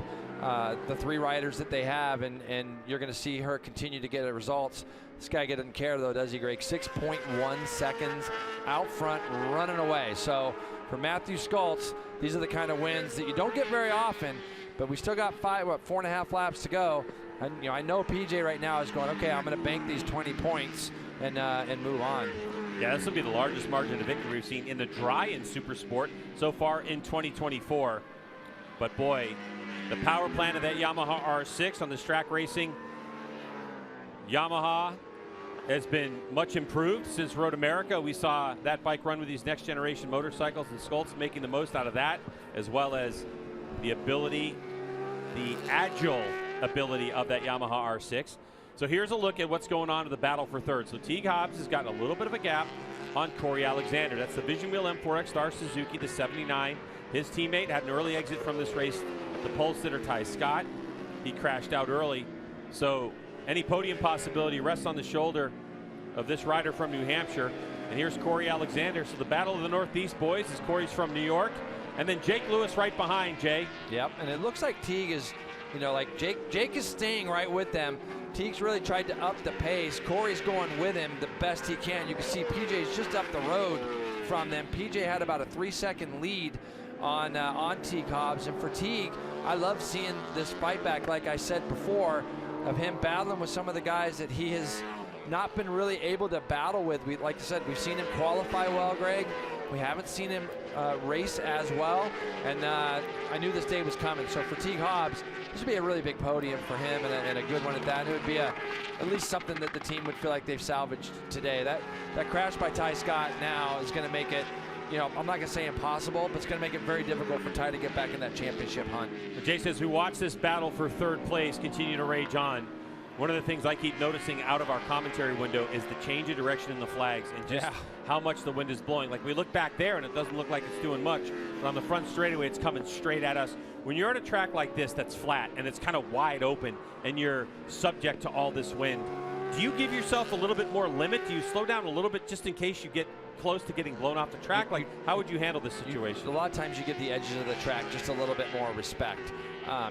[SPEAKER 5] the 3 riders that they have, and you're going to see her continue to get results. This guy doesn't care, though, does he, Greg? 6.1 seconds out front, running away. So for Matthew Skultz, these are the kind of wins that you don't get very often, but we still got 4.5 laps to go. And I know PJ right now is going, okay, I'm going to bank these 20 points and move on.
[SPEAKER 1] Yeah, this will be the largest margin of victory we've seen in the dry in Supersport so far in 2024. But boy, the power plant of that Yamaha R6 on this track racing, Yamaha has been much improved since Road America. We saw that bike run with these next generation motorcycles, and Skultz making the most out of that, as well as the ability, the agile ability of that Yamaha R6. So here's a look at what's going on in the battle for third. So Teague Hobbs has gotten a little bit of a gap on Corey Alexander. That's the Vision Wheel M4X Star Suzuki, the 79. His teammate had an early exit from this race, the pole sitter Ty Scott. He crashed out early. So any podium possibility rests on the shoulder of this rider from New Hampshire. And here's Corey Alexander. So the battle of the Northeast boys is Corey's from New York. And then Jake Lewis right behind, Jay.
[SPEAKER 5] Yep, and it looks like Teague is, like Jake is staying right with them. Teague's really tried to up the pace. Corey's going with him the best he can. You can see PJ's just up the road from them. PJ had about a 3-second lead on Teague Hobbs. And for Teague, I love seeing this fight back, like I said before, of him battling with some of the guys that he has not been really able to battle with. Like I said, we've seen him qualify well, Greg. We haven't seen him race as well, and I knew this day was coming. So for Teague Hobbs, this would be a really big podium for him, and a good one at that. It would be at least something that the team would feel like they've salvaged today. That crash by Ty Scott now is going to make it, I'm not going to say impossible, but it's going to make it very difficult for Ty to get back in that championship hunt.
[SPEAKER 1] Jay says, we watch this battle for third place continue to rage on. One of the things I keep noticing out of our commentary window is the change of direction in the flags and just how much the wind is blowing. Like we look back there and it doesn't look like it's doing much, but on the front straightaway it's coming straight at us. When you're at a track like this that's flat and it's kind of wide open and you're subject to all this wind, do you give yourself a little bit more limit? Do you slow down a little bit just in case you get close to getting blown off the track? Like, how would you handle this situation?
[SPEAKER 5] A lot of times you give the edges of the track just a little bit more respect.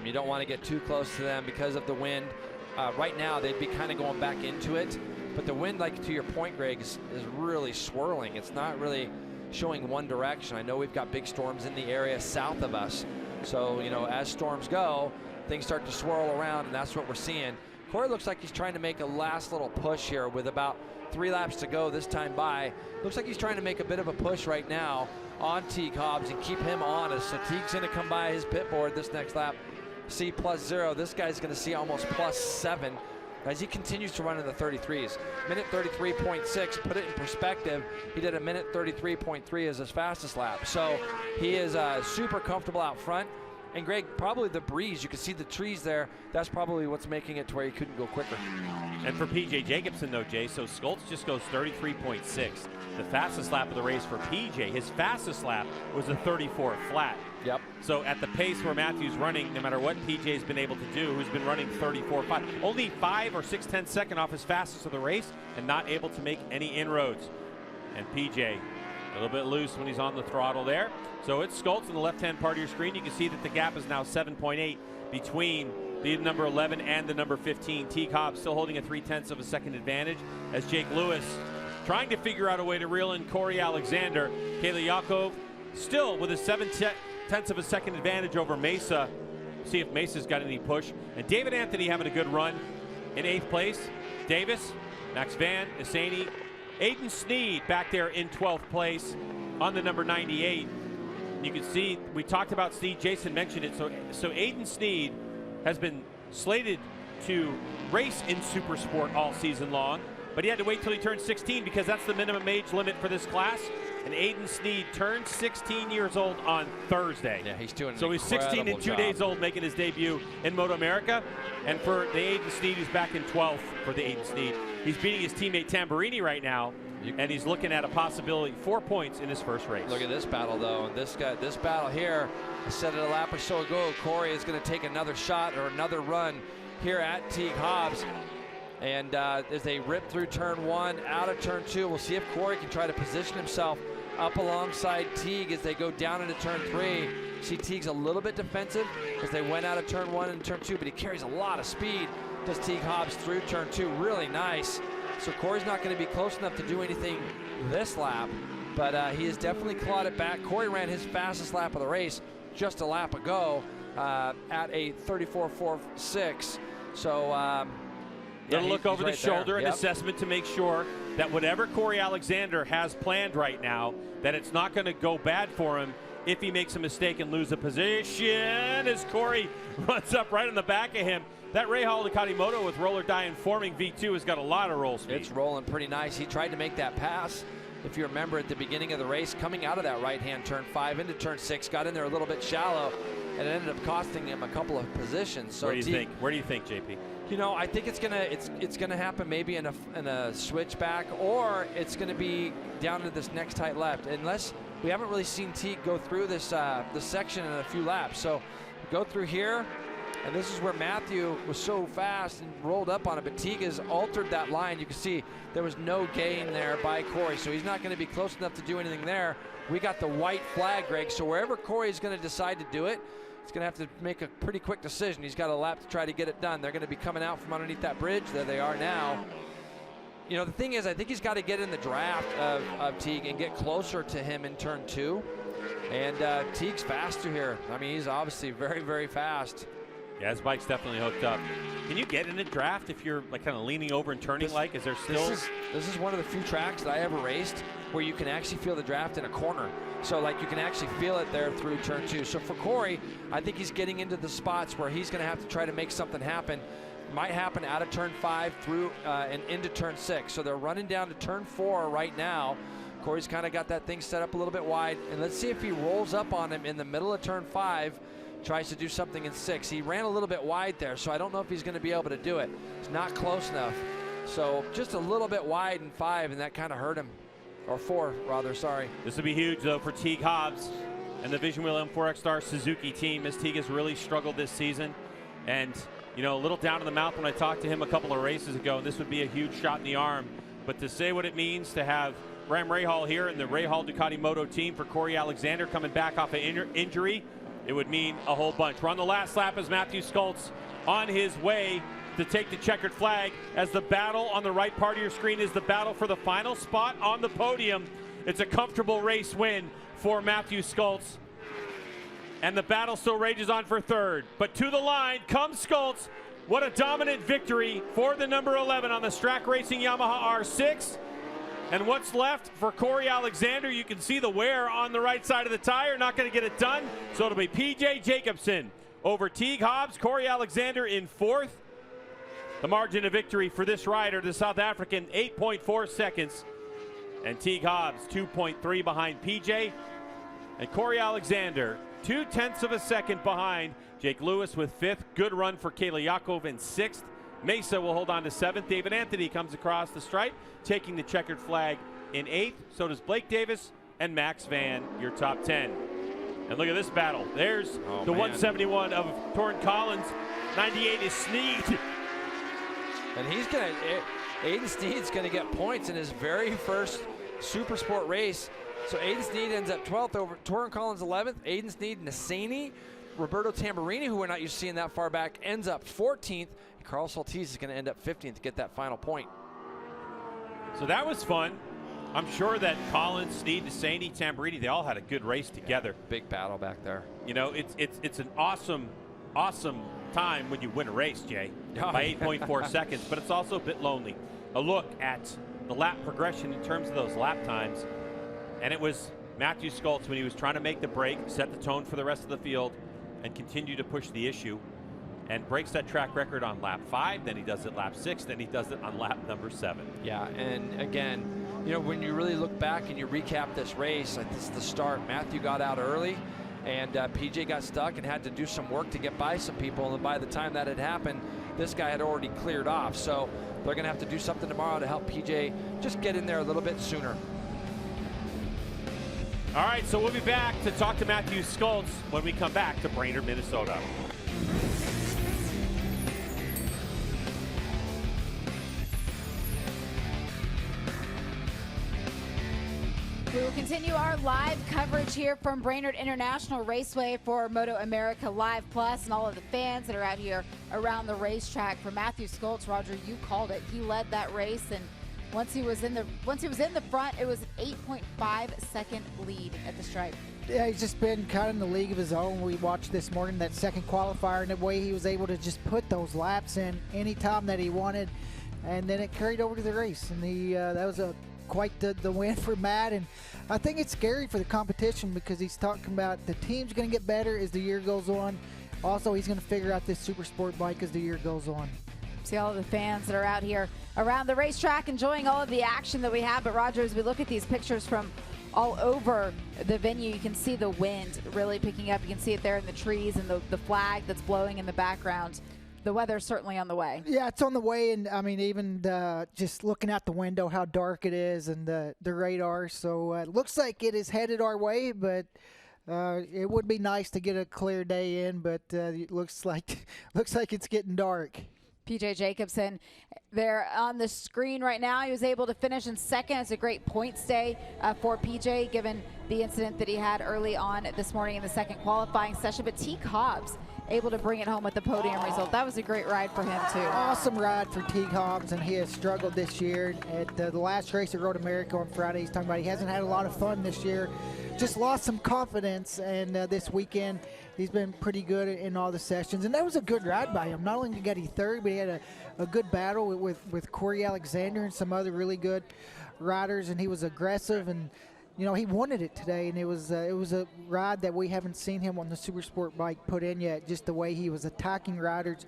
[SPEAKER 5] You don't want to get too close to them because of the wind. Right now, they'd be kind of going back into it, but the wind, like to your point, Greg, is really swirling. It's not really showing one direction. I know we've got big storms in the area south of us, so you know, as storms go, things start to swirl around, and that's what we're seeing. Corey looks like he's trying to make a last little push here with about 3 laps to go this time by. Looks like he's trying to make a bit of a push right now on Teague Hobbs and keep him honest. So Teague's going to come by his pit board this next lap. See +0. This guy's going to see almost +7 as he continues to run in the 33s. Minute 33.6, put it in perspective, he did a minute 33.3 as his fastest lap. So he is super comfortable out front. And Greg, probably the breeze, you can see the trees there, that's probably what's making it to where he couldn't go quicker.
[SPEAKER 1] And for PJ Jacobson though, Jay, so Schultz just goes 33.6. The fastest lap of the race for PJ, his fastest lap was a 34 flat.
[SPEAKER 5] Yep.
[SPEAKER 1] So at the pace where Matthew's running, no matter what PJ's been able to do, who's been running 34.5, only 5 or 6/10 second off his fastest of the race and not able to make any inroads. And PJ, a little bit loose when he's on the throttle there. So it's Schultz in the left-hand part of your screen. You can see that the gap is now 7.8 between the number 11 and the number 15. Teague Hobbs still holding a 3/10 of a second advantage as Jake Lewis trying to figure out a way to reel in Corey Alexander. Kayla Yakov still with a 7/10 of a second advantage over Mesa. See if Mesa's got any push. And David Anthony having a good run in 8th place. Davis, Max Van, Isani, Aiden Sneed back there in 12th place on the number 98. You can see, we talked about Sneed, Jason mentioned it, so Aiden Sneed has been slated to race in Supersport all season long, but he had to wait till he turned 16 because that's the minimum age limit for this class. And Aiden Sneed turned 16 years old on Thursday.
[SPEAKER 5] Yeah, he's doing
[SPEAKER 1] so he's 16 and 2 days old, making his debut in MotoAmerica. And for the Aiden Sneed, who's back in 12th for the Aiden Sneed, he's beating his teammate Tamburini right now, and he's looking at a possibility 4 points in his first race.
[SPEAKER 5] Look at this battle though, and this battle here, I said it a lap or so ago, Corey is going to take another shot or another run here at Teague Hobbs. And as they rip through turn 1, out of turn 2, we'll see if Corey can try to position himself up alongside Teague as they go down into turn 3. See Teague's a little bit defensive as they went out of turn 1 and turn 2, but he carries a lot of speed. Does Teague Hobbs through turn 2, really nice. So Corey's not going to be close enough to do anything this lap, but he has definitely clawed it back. Corey ran his fastest lap of the race just a lap ago at a 34.46. So
[SPEAKER 1] little look over the shoulder,
[SPEAKER 5] there.
[SPEAKER 1] an assessment to make sure that whatever Corey Alexander has planned right now, that it's not going to go bad for him if he makes a mistake and lose a position as Corey runs up right in the back of him. That Rahal Ducati Moto with roller die informing V2 has got a lot of roll speed.
[SPEAKER 5] It's rolling pretty nice. He tried to make that pass, if you remember, at the beginning of the race, coming out of that right-hand turn 5 into turn 6, got in there a little bit shallow, and it ended up costing him a couple of positions. So
[SPEAKER 1] where do you think, JP?
[SPEAKER 5] You know, I think it's gonna happen maybe in a switchback, or it's gonna be down to this next tight left. Unless we haven't really seen Teague go through this section in a few laps. So go through here, and this is where Matthew was so fast and rolled up on it, but Teague has altered that line. You can see there was no gain there by Corey, so he's not going to be close enough to do anything there. We got the white flag, Greg, so wherever Corey is going to decide to do it, he's going to have to make a pretty quick decision. He's got a lap to try to get it done. They're going to be coming out from underneath that bridge. There they are now. You know, the thing is, I think he's got to get in the draft of Teague and get closer to him in turn 2. And Teague's faster here. I mean, he's obviously very, very fast.
[SPEAKER 1] Yeah, his bike's definitely hooked up. Can you get in a draft if you're like kind of leaning over and turning? Is there still?
[SPEAKER 5] This is one of the few tracks that I ever raced where you can actually feel the draft in a corner. So like you can actually feel it there through turn 2. So for Corey, I think he's getting into the spots where he's going to have to try to make something happen. Might happen out of turn 5 through and into turn 6. So they're running down to turn 4 right now. Corey's kind of got that thing set up a little bit wide, and let's see if he rolls up on him in the middle of turn 5. tries to do something in 6. He ran a little bit wide there, so I don't know if he's going to be able to do it. It's not close enough. So just a little bit wide in 5, and that kind of hurt him. Or 4, rather, sorry.
[SPEAKER 1] This will be huge, though, for Teague Hobbs and the Vision Wheel M4X Star Suzuki team, as Teague has really struggled this season. And, you know, a little down in the mouth when I talked to him a couple of races ago, and this would be a huge shot in the arm. But to say what it means to have Graham Rahal here and the Rahal Ducati Moto team for Corey Alexander coming back off an injury, it would mean a whole bunch. We're on the last lap as Matthew Skoltz on his way to take the checkered flag, as the battle on the right part of your screen is the battle for the final spot on the podium. It's a comfortable race win for Matthew Skoltz, and the battle still rages on for 3rd. But to the line comes Skoltz. What a dominant victory for the number 11 on the Strack Racing Yamaha R6. And what's left for Corey Alexander? You can see the wear on the right side of the tire. Not going to get it done, so it'll be P.J. Jacobsen over Teague Hobbs. Corey Alexander in 4th. The margin of victory for this rider, the South African, 8.4 seconds. And Teague Hobbs, 2.3 behind PJ. And Corey Alexander, 0.2 of a second behind Jake Lewis with 5th. Good run for Kayla Yakov in 6th. Mesa will hold on to 7th. David Anthony comes across the stripe, taking the checkered flag in 8th. So does Blake Davis and Max Van, your top 10. And look at this battle. There's the 171 of Torrin Collins. 98 is Sneed.
[SPEAKER 5] And he's going to, Aiden Sneed's going to get points in his very first Supersport race. So Aiden Sneed ends up 12th over Torrin Collins 11th. Aiden Sneed, Nassani, Roberto Tamburini, who we're not used to seeing that far back, ends up 14th. And Carl Soltise is going to end up 15th to get that final point.
[SPEAKER 1] So that was fun. I'm sure that Collins, Sneed, Nassani, Tamburini, they all had a good race together.
[SPEAKER 5] Big battle back there.
[SPEAKER 1] You know, it's an awesome time when you win a race, Jay, by 8.4 seconds, but it's also a bit lonely. A look at the lap progression in terms of those lap times, and it was Matthew Skoltz when he was trying to make the break, set the tone for the rest of the field, and continue to push the issue, and breaks that track record on lap 5, then he does it lap 6, then he does it on lap number 7.
[SPEAKER 5] Yeah, and again, you know, when you really look back and you recap this race, like this is the start. Matthew got out early, and PJ got stuck and had to do some work to get by some people, and by the time that had happened, this guy had already cleared off. So they're going to have to do something tomorrow to help PJ just get in there a little bit sooner.
[SPEAKER 1] All right, so we'll be back to talk to Matthew Skoltz when we come back to Brainerd, Minnesota.
[SPEAKER 3] We will continue our live coverage here from Brainerd International Raceway for MotoAmerica Live Plus and all of the fans that are out here around the racetrack. For Matthew Skoltz, Roger, you called it. He led that race, and once he was in the front, it was an 8.5 second lead at the stripe.
[SPEAKER 4] Yeah, he's just been kind of in the league of his own. We watched this morning that second qualifier and the way he was able to just put those laps in any time that he wanted, and then it carried over to the race. And that was quite the win for Matt, and I think it's scary for the competition because he's talking about the team's going to get better as the year goes on. Also, he's going to figure out this super sport bike as the year goes on.
[SPEAKER 3] See all of the fans that are out here around the racetrack enjoying all of the action that we have. But Roger, as we look at these pictures from all over the venue, you can see the wind really picking up. You can see it there in the trees and the flag that's blowing in the background. The weather's certainly on the way.
[SPEAKER 4] Yeah, it's on the way, and I mean, even just looking out the window, how dark it is, and the radar. So it looks like it is headed our way, but it would be nice to get a clear day in. But it looks like it's getting dark.
[SPEAKER 3] P.J. Jacobsen there on the screen right now. He was able to finish in 2nd. It's a great points day for P.J. given the incident that he had early on this morning in the 2nd qualifying session. But Teague Hobbs able to bring it home with the podium result. That was a great ride for him, too.
[SPEAKER 4] Awesome ride for Teague Hobbs, and he has struggled this year. At the last race at MotoAmerica on Friday, he's talking about he hasn't had a lot of fun this year. Just lost some confidence, and this weekend he's been pretty good in all the sessions. And that was a good ride by him. Not only got he 3rd, but he had a good battle with Corey Alexander and some other really good riders, and he was aggressive, and you know, he wanted it today, and it was a ride that we haven't seen him on the Supersport bike put in yet, just the way he was attacking riders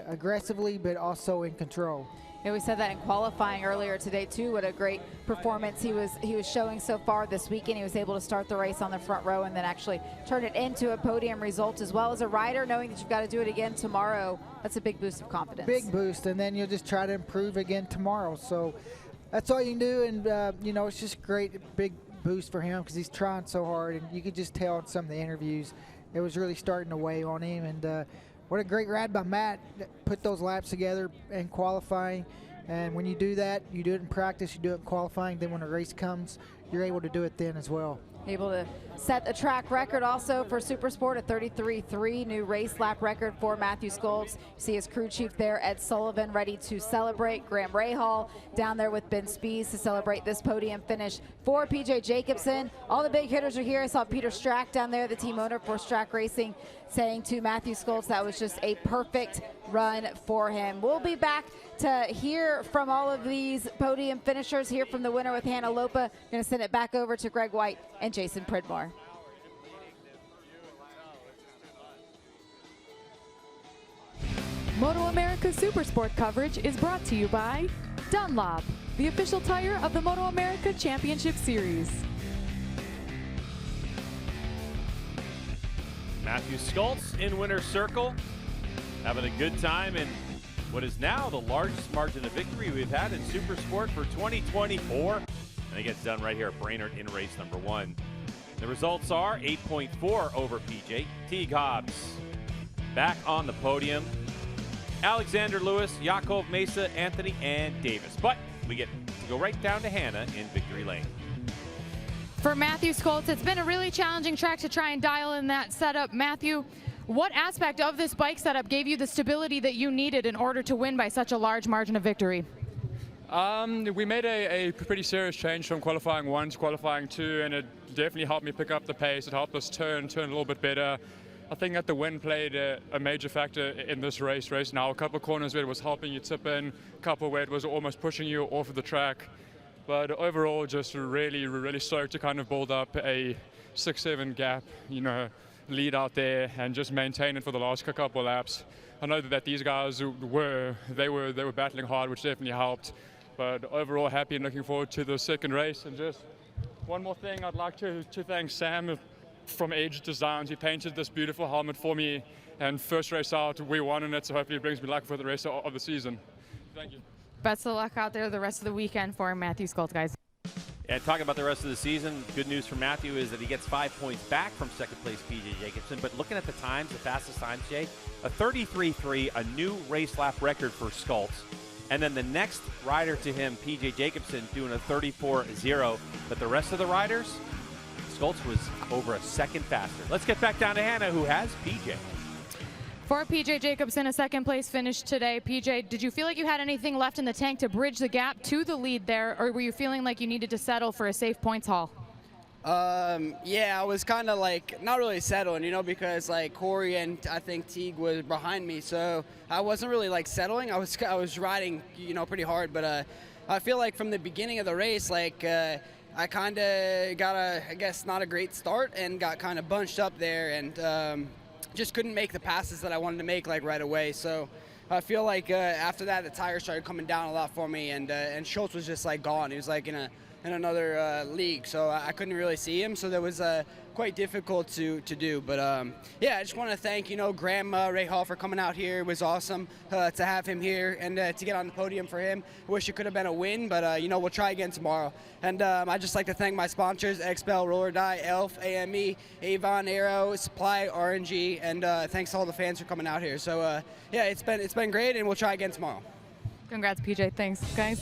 [SPEAKER 4] aggressively, but also in control.
[SPEAKER 3] Yeah, we said that in qualifying earlier today too. What a great performance he was showing so far this weekend. He was able to start the race on the front row and then actually turn it into a podium result, as well as a rider knowing that you've got to do it again tomorrow. That's a big boost of confidence.
[SPEAKER 4] Big boost, and then you'll just try to improve again tomorrow. So that's all you can do, and you know, it's just great, big boost for him because he's trying so hard, and you could just tell in some of the interviews it was really starting to weigh on him. And what a great ride by Matt, put those laps together in qualifying. And when you do that, you do it in practice, you do it in qualifying, then when the race comes, you're able to do it then as well.
[SPEAKER 3] Able to set a track record also for Supersport, a 33.3 new race lap record for Matthew Skoltz. You see his crew chief there, Ed Sullivan, ready to celebrate. Graham Rahal down there with Ben Spies to celebrate this podium finish for PJ Jacobsen. All the big hitters are here. I saw Peter Strack down there, the team owner for Strack Racing, saying to Matthew Skoltz that was just a perfect run for him. We'll be back to hear from all of these podium finishers, hear from the winner with Hannah Lopa. Going to send it back over to Greg White and Jason Pridmore.
[SPEAKER 6] MotoAmerica Supersport coverage is brought to you by Dunlop, the official tire of the MotoAmerica Championship Series.
[SPEAKER 1] Matthew Skoltz in winner's circle, having a good time in what is now the largest margin of victory we've had in Supersport for 2024. And it gets done right here at Brainerd in race number 1. The results are 8.4 over PJ. Teague Hobbs back on the podium. Alexander Lewis, Yakov Mesa, Anthony, and Davis. But we get to go right down to Hannah in victory lane.
[SPEAKER 2] For Matthew Skoltz, it's been a really challenging track to try and dial in that setup. Matthew, what aspect of this bike setup gave you the stability that you needed in order to win by such a large margin of victory?
[SPEAKER 7] We made a pretty serious change from qualifying 1 to qualifying 2, and it definitely helped me pick up the pace. It helped us turn a little bit better. I think that the wind played a major factor in this race now. A couple of corners where it was helping you tip in, a couple where it was almost pushing you off of the track. But overall, just really stoked to kind of build up a 6-7 gap, you know, lead out there and just maintain it for the last couple of laps. I know that these guys were battling hard, which definitely helped. But overall, happy and looking forward to the second race. And just one more thing, I'd like to thank Sam from Edge Designs. He painted this beautiful helmet for me, and first race out, we won in it, so hopefully it brings me luck for the rest of the season. Thank you.
[SPEAKER 2] Best of luck out there the rest of the weekend for Matthew Skoltz, guys.
[SPEAKER 1] And talking about the rest of the season, good news for Matthew is that he gets 5 points back from second place PJ Jacobsen. But looking at the times, the fastest times, Jay, a 33.3, a new race lap record for Skoltz. And then the next rider to him, PJ Jacobsen, doing a 34.0. But the rest of the riders, Skoltz was over a second faster. Let's get back down to Hannah, who has PJ.
[SPEAKER 2] For PJ Jacobsen, a second place finish today. PJ, did you feel like you had anything left in the tank to bridge the gap to the lead there, or were you feeling like you needed to settle for a safe points haul?
[SPEAKER 8] Yeah, I was kind of like not really settling, you know, because like Corey and I think Teague was behind me, so I wasn't really like settling. I was riding, you know, pretty hard, but I feel like from the beginning of the race, like I kind of got I guess not a great start and got kind of bunched up there and just couldn't make the passes that I wanted to make like right away. So I feel like after that the tires started coming down a lot for me, and Schultz was just like gone. He was like in another league, so I couldn't really see him. So that was quite difficult to do. But yeah, I just want to thank, you know, Graham Rahal for coming out here. It was awesome to have him here and to get on the podium for him. I wish it could have been a win, but you know, we'll try again tomorrow. And I'd just like to thank my sponsors: XPEL, Roller Die, Elf, AME, Avon, Aero, Supply, RNG, and thanks to all the fans for coming out here. So yeah, it's been great, and we'll try again tomorrow.
[SPEAKER 2] Congrats, PJ. Thanks, guys.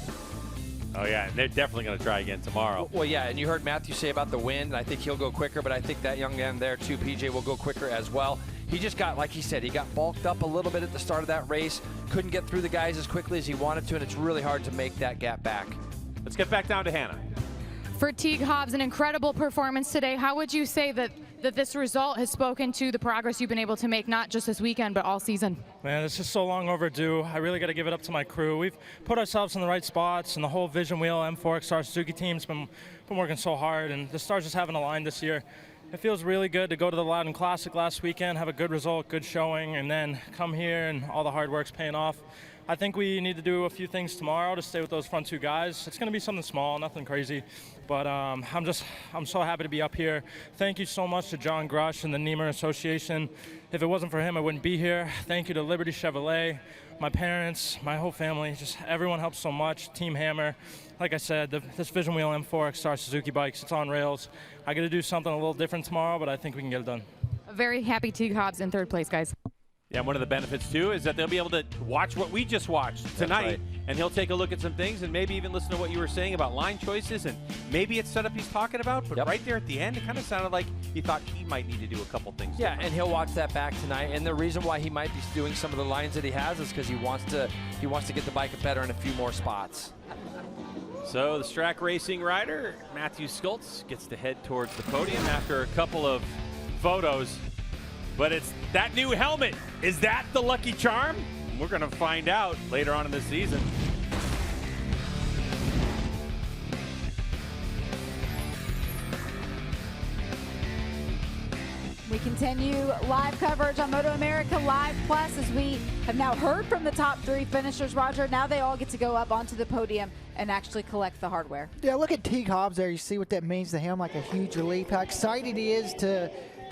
[SPEAKER 1] Oh, yeah, and they're definitely going to try again tomorrow.
[SPEAKER 5] Well, yeah, and you heard Matthew say about the wind. I think he'll go quicker, but I think that young man there, too, PJ, will go quicker as well. He just got, like he said, he got bulked up a little bit at the start of that race. Couldn't get through the guys as quickly as he wanted to, and it's really hard to make that gap back.
[SPEAKER 1] Let's get back down to Hannah.
[SPEAKER 2] For Teague Hobbs, an incredible performance today. How would you say that this result has spoken to the progress you've been able to make, not just this weekend, but all season?
[SPEAKER 9] Man, it's just so long overdue. I really got to give it up to my crew. We've put ourselves in the right spots, and the whole Vision Wheel M4 Star Suzuki team's been working so hard, and the stars just haven't aligned this year. It feels really good to go to the Loudon Classic last weekend, have a good result, good showing, and then come here, and all the hard work's paying off. I think we need to do a few things tomorrow to stay with those front 2 guys. It's going to be something small, nothing crazy, but I'm so happy to be up here. Thank you so much to John Grush and the Niemer Association. If it wasn't for him, I wouldn't be here. Thank you to Liberty Chevrolet, my parents, my whole family. Just everyone helps so much. Team Hammer. Like I said, this Vision Wheel M4 XR Suzuki bikes, it's on rails. I got to do something a little different tomorrow, but I think we can get it done.
[SPEAKER 2] Very happy Teague Hobbs in 3rd place, guys.
[SPEAKER 1] Yeah, one of the benefits, too, is that they'll be able to watch what we just watched tonight,
[SPEAKER 5] right.
[SPEAKER 1] And he'll take a look at some things and maybe even listen to what you were saying about line choices, and maybe it's setup he's talking about, but right there at the end, it kind of sounded like he thought he might need to do a couple things.
[SPEAKER 5] Yeah, and he'll watch that back tonight, and the reason why he might be doing some of the lines that he has is because he wants to get the bike better in a few more spots.
[SPEAKER 1] So the Strack Racing rider, Matthew Skultz, gets to head towards the podium after a couple of photos. But it's that new helmet. Is that the lucky charm? We're going to find out later on in the season.
[SPEAKER 3] We continue live coverage on MotoAmerica Live Plus as we have now heard from the top 3 finishers, Roger. Now they all get to go up onto the podium and actually collect the hardware.
[SPEAKER 4] Yeah, look at Teague Hobbs there. You see what that means to him, like a huge relief. How excited he is to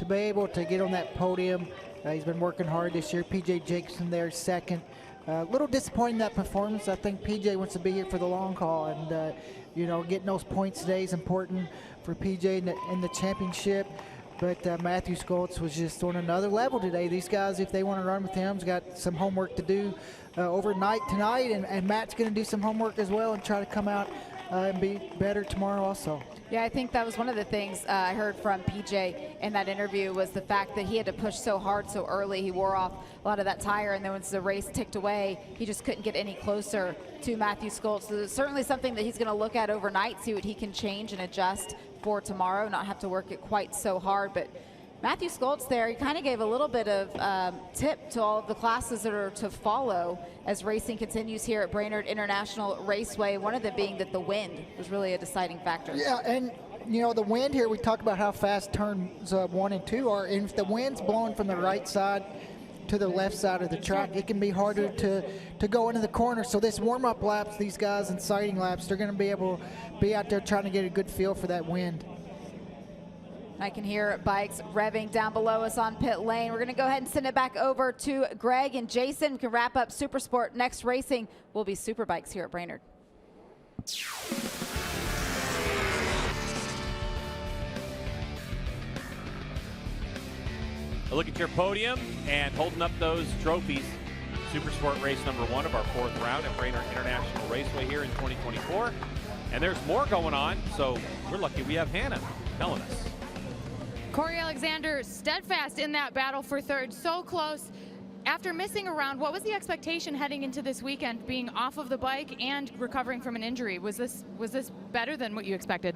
[SPEAKER 4] be able to get on that podium. He's been working hard this year. PJ Jacobson there 2nd. A little disappointing in that performance. I think PJ wants to be here for the long haul, and getting those points today is important for PJ in the championship. But Matthew Skultz was just on another level today. These guys, if they want to run with him, has got some homework to do overnight tonight, and Matt's going to do some homework as well and try to come out and be better tomorrow also.
[SPEAKER 3] Yeah, I think that was one of the things I heard from PJ in that interview was the fact that he had to push so hard so early. He wore off a lot of that tire, and then once the race ticked away, he just couldn't get any closer to Matthew Skultz. So it's certainly something that he's going to look at overnight, see what he can change and adjust for tomorrow, not have to work it quite so hard. But Matthew Skultz there, he kind of gave a little bit of tip to all of the classes that are to follow as racing continues here at Brainerd International Raceway, one of them being that the wind was really a deciding factor.
[SPEAKER 4] Yeah, and the wind here, we talk about how fast turns 1 and 2 are, and if the wind's blowing from the right side to the left side of the track, it can be harder to go into the corner. So this warm-up laps, these guys in sighting laps, they're going to be able to be out there trying to get a good feel for that wind.
[SPEAKER 3] I can hear bikes revving down below us on pit lane. We're going to go ahead and send it back over to Greg and Jason. We can wrap up Supersport. Next racing will be Superbikes here at Brainerd.
[SPEAKER 1] A look at your podium and holding up those trophies. Supersport race number 1 of our 4th round at Brainerd International Raceway here in 2024. And there's more going on, so we're lucky we have Hannah telling us.
[SPEAKER 2] Corey Alexander steadfast in that battle for 3rd, so close. After missing a round, what was the expectation heading into this weekend, being off of the bike and recovering from an injury? Was this better than what you expected?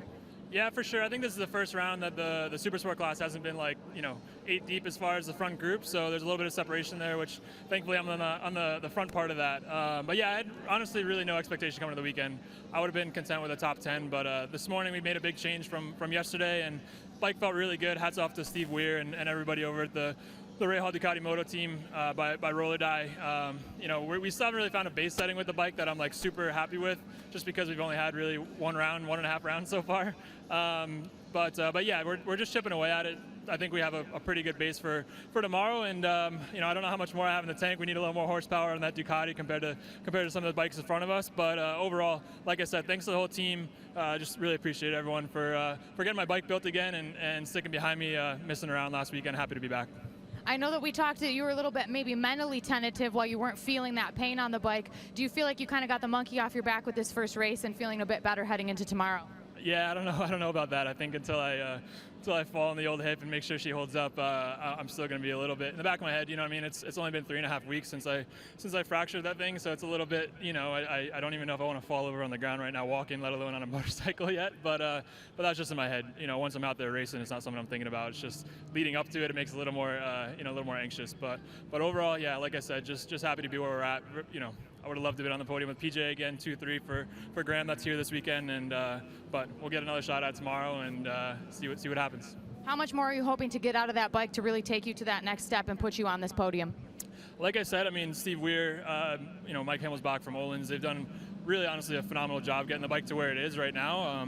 [SPEAKER 10] Yeah, for sure. I think this is the first round that the Supersport class hasn't been 8 deep as far as the front group, so there's a little bit of separation there, which thankfully I'm on the front part of that. But yeah, I had honestly really no expectation coming to the weekend. I would have been content with a top 10, but this morning we made a big change from yesterday, and bike felt really good. Hats off to Steve Weir and everybody over at the Rahal Ducati Moto team by Roller Die. We still haven't really found a base setting with the bike that I'm super happy with, just because we've only had really 1.5 rounds so far. But yeah, we're just chipping away at it. I think we have a pretty good base for tomorrow, and I don't know how much more I have in the tank. We need a little more horsepower on that Ducati compared to some of the bikes in front of us. But overall, like I said, thanks to the whole team. Just really appreciate everyone for getting my bike built again and sticking behind me, missing around last weekend. Happy to be back.
[SPEAKER 2] I know that we talked you were a little bit maybe mentally tentative while you weren't feeling that pain on the bike. Do you feel like you kind of got the monkey off your back with this first race and feeling a bit better heading into tomorrow?
[SPEAKER 10] Yeah, I don't know about that. I think until I fall on the old hip and make sure she holds up, I'm still going to be a little bit in the back of my head. You know what I mean? It's only been 3.5 weeks since I fractured that thing, so it's a little bit. I don't even know if I want to fall over on the ground right now walking, let alone on a motorcycle yet. But that's just in my head. Once I'm out there racing, it's not something I'm thinking about. It's just leading up to it. It makes it a little more a little more anxious. But overall, yeah, like I said, just happy to be where we're at. I would have loved to be on the podium with PJ again, 2-3 for Graham. That's here this weekend, but we'll get another shot at tomorrow and see what happens.
[SPEAKER 2] How much more are you hoping to get out of that bike to really take you to that next step and put you on this podium?
[SPEAKER 10] Like I said, I mean, Steve Weir, you know, Mike Himmel's from Olin's. They've done really, honestly, a phenomenal job getting the bike to where it is right now.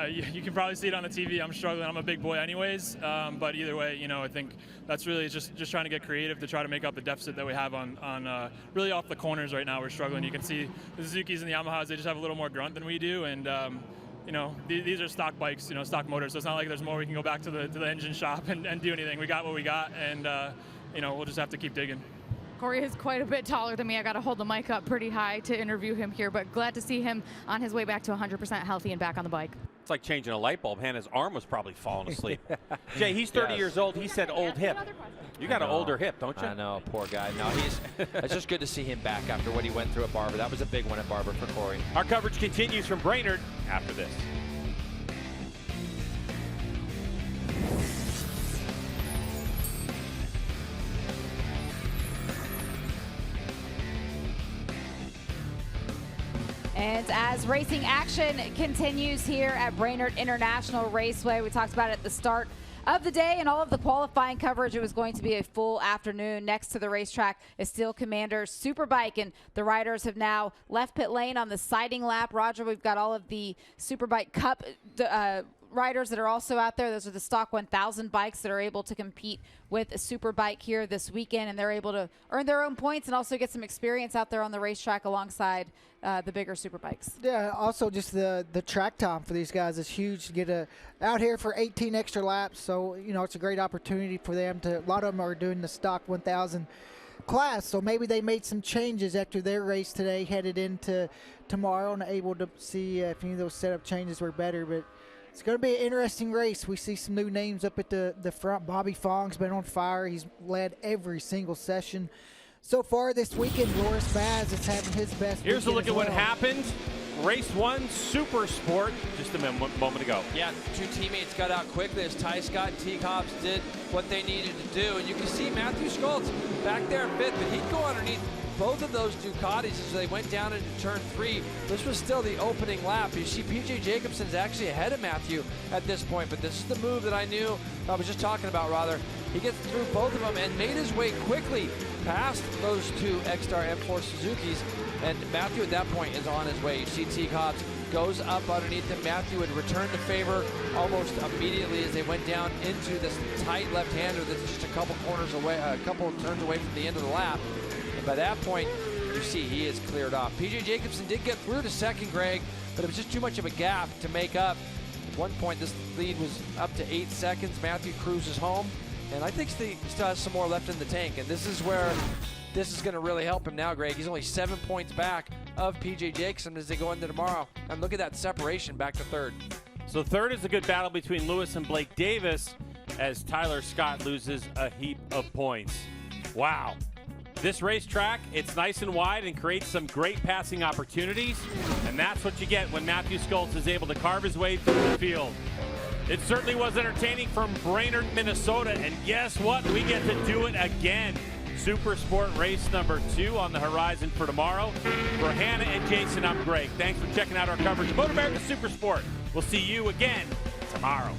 [SPEAKER 10] You can probably see it on the TV. I'm struggling. I'm a big boy anyways. But either way, you know, I think that's really just trying to get creative to try to make up the deficit that we have on really off the corners right now. We're struggling. You can see the Suzukis and the Yamahas, they just have a little more grunt than we do. And, you know, these are stock bikes, you know, stock motors. So it's not like there's more we can go back to the engine shop and do anything. We got what we got. And, you know, we'll just have to keep digging.
[SPEAKER 2] Corey is quite a bit taller than me. I got to hold the mic up pretty high to interview him here, but glad to see him on his way back to 100% healthy and back on the bike.
[SPEAKER 1] It's like changing a light bulb. Hannah's arm was probably falling asleep. Jay, he's 30 years old. He said old hip. You got an older hip, don't you?
[SPEAKER 5] I know, poor guy. No, it's just good to see him back after what he went through at Barber. That was a big one at Barber for Corey.
[SPEAKER 1] Our coverage continues from Brainerd after this.
[SPEAKER 3] And as racing action continues here at Brainerd International Raceway, we talked about it at the start of the day and all of the qualifying coverage. It was going to be a full afternoon. Next to the racetrack is Steel Commander's Superbike, and the riders have now left pit lane on the sighting lap. Roger, we've got all of the Superbike Cup riders that are also out there. Those are the stock 1000 bikes that are able to compete with a Superbike here this weekend, and they're able to earn their own points and also get some experience out there on the racetrack alongside the bigger Superbikes.
[SPEAKER 4] Yeah, also just the track time for these guys is huge to get out here for 18 extra laps. So, you know, it's a great opportunity for them to, a lot of them are doing the stock 1000 class, so maybe they made some changes after their race today, headed into tomorrow, and able to see if any of those setup changes were better. But it's going to be an interesting race. We see some new names up at the front. Bobby Fong's been on fire. He's led every single session so far this weekend. Loris Baz is having his best.
[SPEAKER 1] Here's a look at what happened. Race 1, Supersport, just a moment ago.
[SPEAKER 5] Yeah, two teammates got out quickly as Ty Scott and Teague Hobbs did what they needed to do. And you can see Matthew Schultz back there in 5th, but he'd go underneath both of those Ducatis as they went down into turn 3. This was still the opening lap. You see PJ Jacobson's actually ahead of Matthew at this point, but this is the move that I was just talking about, rather. He gets through both of them and made his way quickly past those two X-Star M4 Suzukis, and Matthew at that point is on his way. You see Teague Hobbs goes up underneath him. Matthew would return the favor almost immediately as they went down into this tight left-hander that's just a couple corners away, a couple turns away from the end of the lap. By that point, you see he is cleared off. PJ Jacobson did get through to second, Greg, but it was just too much of a gap to make up. At one point, this lead was up to 8 seconds. Matthew cruises home, and I think he still has some more left in the tank, and this is where this is going to really help him now, Greg. He's only 7 points back of PJ Jacobson as they go into tomorrow. And look at that separation back to third.
[SPEAKER 1] So third is a good battle between Lewis and Blake Davis as Tyler Scott loses a heap of points. Wow. This racetrack, it's nice and wide and creates some great passing opportunities, and that's what you get when Matthew Schultz is able to carve his way through the field. It certainly was entertaining from Brainerd, Minnesota, and guess what? We get to do it again. Supersport Race number 2 on the horizon for tomorrow. For Hannah and Jason, I'm Greg. Thanks for checking out our coverage of MotoAmerica Supersport. We'll see you again tomorrow.